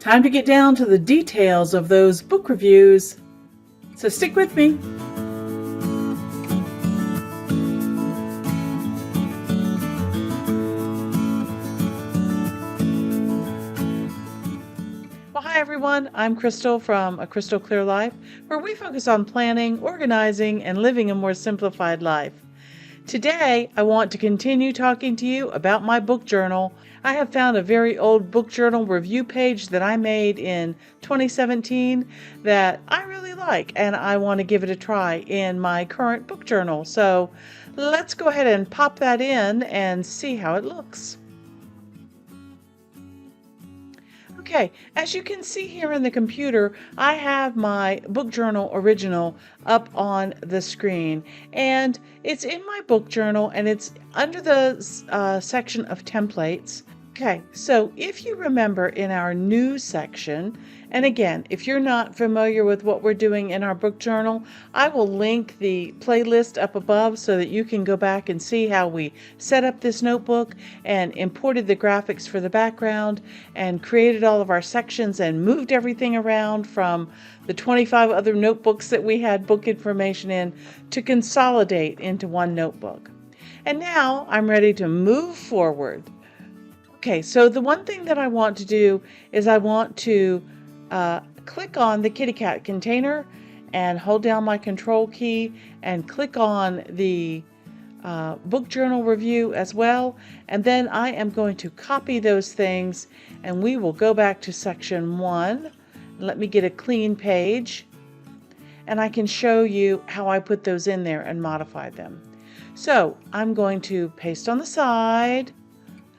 Time to get down to the details of those book reviews. So stick with me. Well, hi everyone. I'm Crystal from A Crystal Clear Life, where we focus on planning, organizing, and living a more simplified life. Today, I want to continue talking to you about my book journal. I have found a very old book journal review page that I made in 2017 that I really like, and I want to give it a try in my current book journal. So let's go ahead and pop that in and see how it looks. Okay, as you can see here in the computer, I have my book journal original up on the screen, and it's in my book journal and it's under the section of templates. Okay, so if you remember in our news section, and again, if you're not familiar with what we're doing in our book journal, I will link the playlist up above so that you can go back and see how we set up this notebook and imported the graphics for the background and created all of our sections and moved everything around from the 25 other notebooks that we had book information in to consolidate into one notebook. And now I'm ready to move forward. Okay, so the one thing that I want to do is I want to click on the kitty cat container and hold down my control key and click on the book journal review as well. And then I am going to copy those things and we will go back to section 1. Let me get a clean page and I can show you how I put those in there and modify them. So I'm going to paste on the side.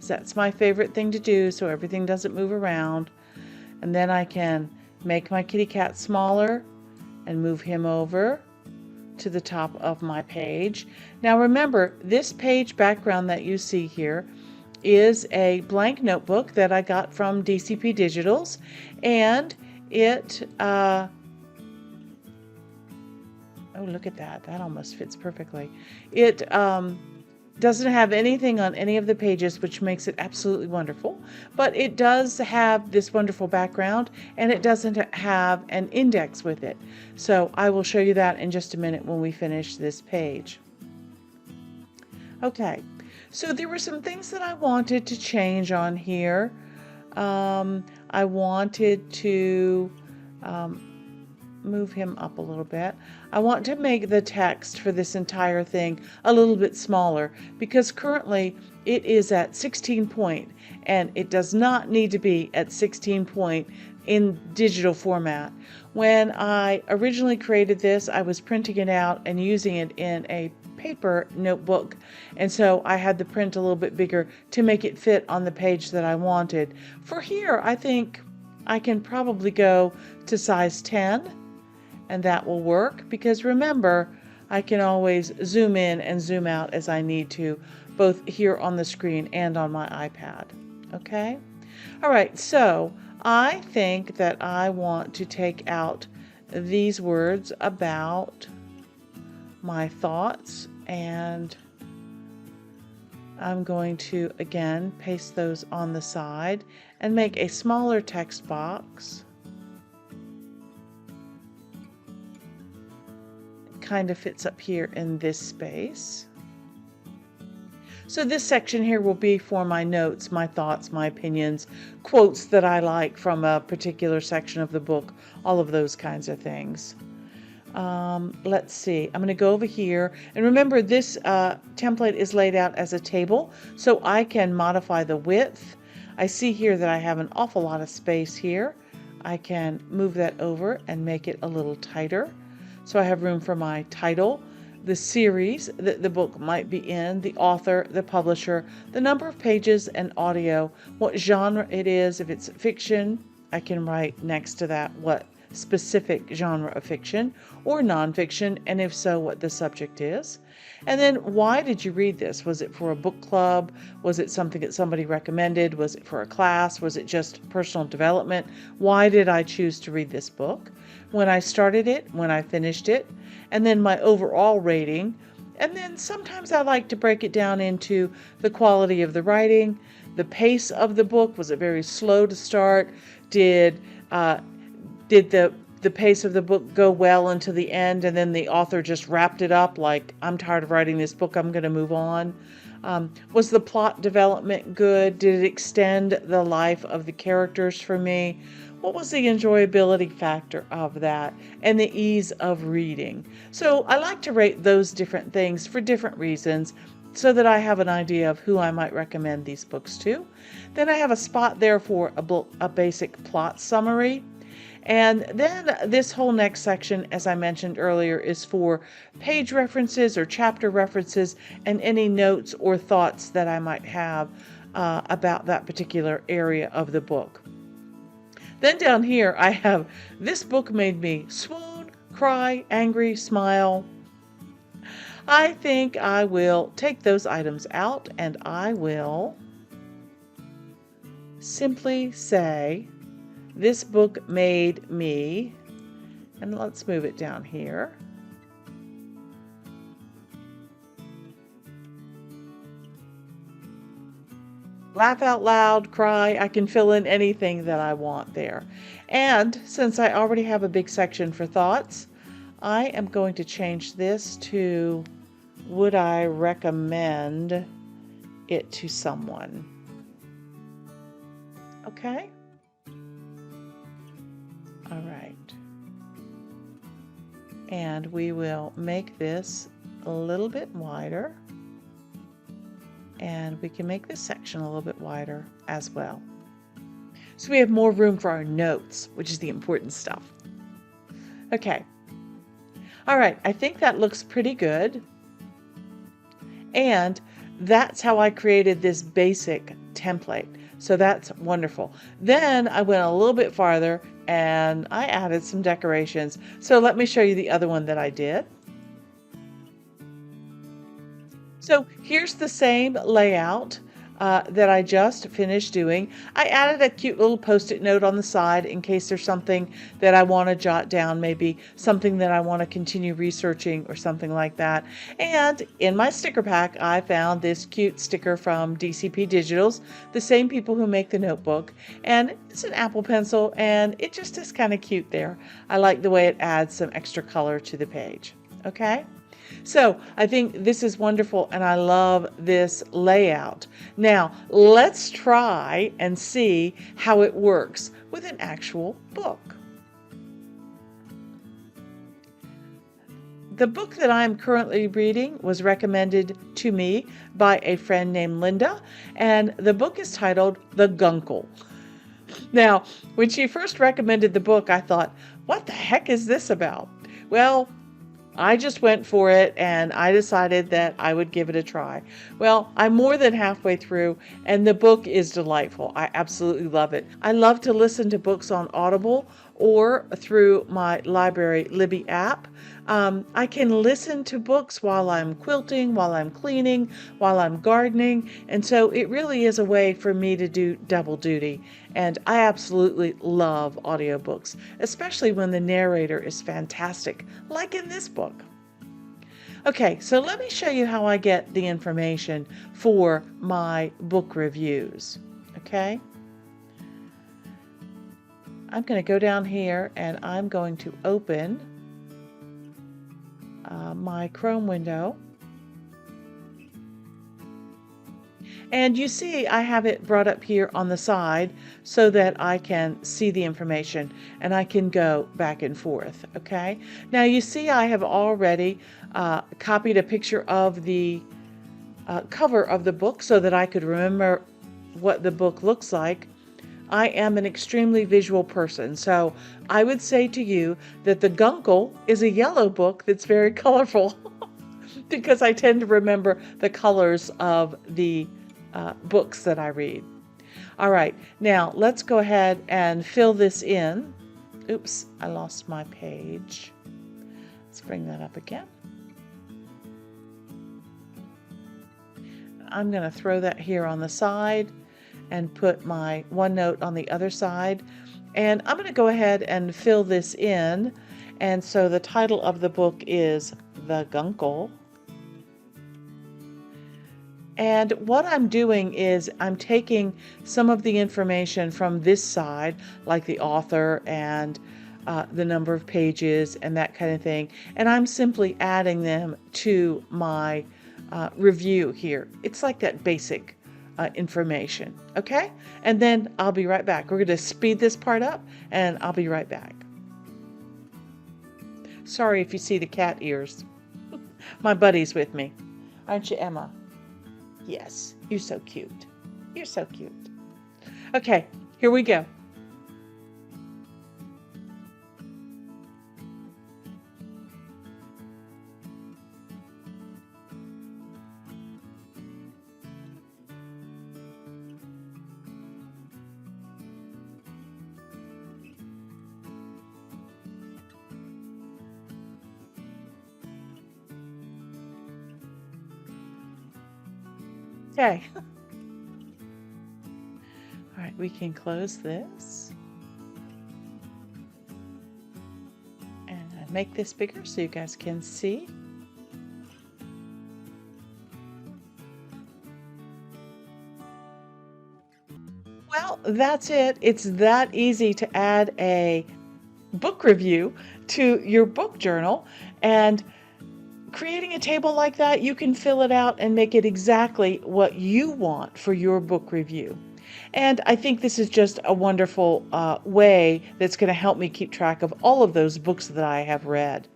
That's my favorite thing to do so everything doesn't move around. And then I can make my kitty cat smaller and move him over to the top of my page. Now remember, this page background that you see here is a blank notebook that I got from DCP Digitals, and it oh, look at that. That almost fits perfectly. It doesn't have anything on any of the pages, which makes it absolutely wonderful, but it does have this wonderful background and it doesn't have an index with it. So I will show you that in just a minute when we finish this page. Okay, so there were some things that I wanted to change on here. I wanted to move him up a little bit. I want to make the text for this entire thing a little bit smaller because currently it is at 16 point and it does not need to be at 16 point in digital format. When I originally created this, I was printing it out and using it in a paper notebook, and so I had the print a little bit bigger to make it fit on the page that I wanted. For here, I think I can probably go to size 10. And that will work because remember, I can always zoom in and zoom out as I need to, both here on the screen and on my iPad. Okay? All right, so I think that I want to take out these words about my thoughts, and I'm going to again paste those on the side and make a smaller text box. Kind of fits up here in this space. So this section here will be for my notes, my thoughts, my opinions, quotes that I like from a particular section of the book, all of those kinds of things. Let's see, I'm going to go over here, and remember this template is laid out as a table, so I can modify the width. I see here that I have an awful lot of space here. I can move that over and make it a little tighter. So I have room for my title, the series that the book might be in, the author, the publisher, the number of pages, and audio, what genre it is. If it's fiction, I can write next to that what specific genre of fiction or nonfiction, and if so, what the subject is. And then, why did you read this? Was it for a book club? Was it something that somebody recommended? Was it for a class? Was it just personal development? Why did I choose to read this book? When I started it, when I finished it, and then my overall rating. And then sometimes I like to break it down into the quality of the writing, the pace of the book? Was it very slow to start? Did did the pace of the book go well into the end, and then the author just wrapped it up like, I'm tired of writing this book, I'm going to move on? Was the plot development good? Did it extend the life of the characters for me? What was the enjoyability factor of that, and the ease of reading? So I like to rate those different things for different reasons, so that I have an idea of who I might recommend these books to. Then I have a spot there for a basic plot summary. And then this whole next section, as I mentioned earlier, is for page references or chapter references and any notes or thoughts that I might have about that particular area of the book. Then down here I have, this book made me swoon, cry, angry, smile. I think I will take those items out, and I will simply say, this book made me, and let's move it down here. Laugh out loud, cry, I can fill in anything that I want there. And since I already have a big section for thoughts, I am going to change this to, would I recommend it to someone? Okay. All right. And we will make this a little bit wider. And we can make this section a little bit wider as well. So we have more room for our notes, which is the important stuff. Okay. All right, I think that looks pretty good. And that's how I created this basic template. So that's wonderful. Then I went a little bit farther and I added some decorations. So let me show you the other one that I did. So here's the same layout that I just finished doing. I added a cute little post-it note on the side in case there's something that I want to jot down, maybe something that I want to continue researching or something like that. And in my sticker pack, I found this cute sticker from DCP Digitals, the same people who make the notebook. And it's an Apple pencil, and it just is kind of cute there. I like the way it adds some extra color to the page. Okay? So I think this is wonderful, and I love this layout. Now let's try and see how it works with an actual book. The book that I'm currently reading was recommended to me by a friend named Linda, and the book is titled The Guncle. Now, when she first recommended the book, I thought, what the heck is this about? Well, I just went for it, and I decided that I would give it a try. Well, I'm more than halfway through, and the book is delightful. I absolutely love it. I love to listen to books on Audible or through my library Libby app. I can listen to books while I'm quilting, while I'm cleaning, while I'm gardening, and so it really is a way for me to do double duty. And I absolutely love audiobooks, especially when the narrator is fantastic, like in this book. Okay, so let me show you how I get the information for my book reviews. Okay? I'm going to go down here and I'm going to open my Chrome window. And you see I have it brought up here on the side so that I can see the information and I can go back and forth. Okay. Now you see I have already copied a picture of the cover of the book so that I could remember what the book looks like. I am an extremely visual person, so I would say to you that the Guncle is a yellow book that's very colorful because I tend to remember the colors of the books that I read. All right, now let's go ahead and fill this in. Oops, I lost my page. Let's bring that up again. I'm going to throw that here on the side and put my OneNote on the other side. And I'm going to go ahead and fill this in. And so the title of the book is The Guncle. And what I'm doing is I'm taking some of the information from this side, like the author and the number of pages and that kind of thing, and I'm simply adding them to my review here. It's like that basic information, okay? And then I'll be right back. We're going to speed this part up, and I'll be right back. Sorry if you see the cat ears. My buddy's with me. Aren't you, Emma? Yes, you're so cute. You're so cute. Okay, here we go. Okay. All right, we can close this and make this bigger so you guys can see. Well, that's it. It's that easy to add a book review to your book journal, and creating a table like that, you can fill it out and make it exactly what you want for your book review. And I think this is just a wonderful way that's going to help me keep track of all of those books that I have read.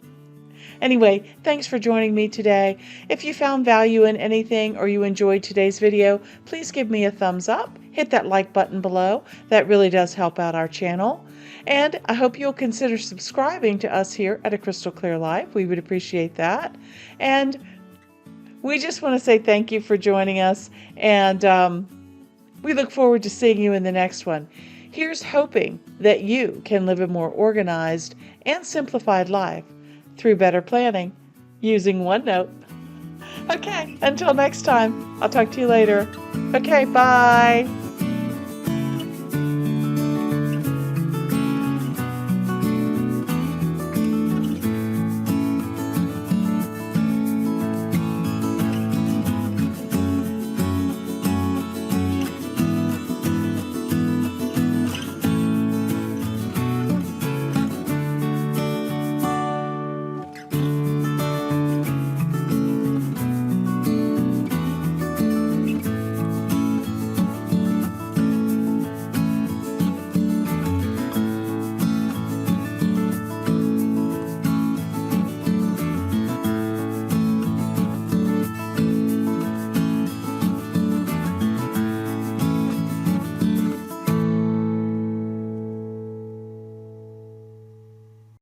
Anyway, thanks for joining me today. If you found value in anything or you enjoyed today's video, please give me a thumbs up. Hit that like button below. That really does help out our channel. And I hope you'll consider subscribing to us here at A Crystal Clear Life. We would appreciate that. And we just want to say thank you for joining us. And we look forward to seeing you in the next one. Here's hoping that you can live a more organized and simplified life through better planning using OneNote. Okay, until next time, I'll talk to you later. Okay, bye.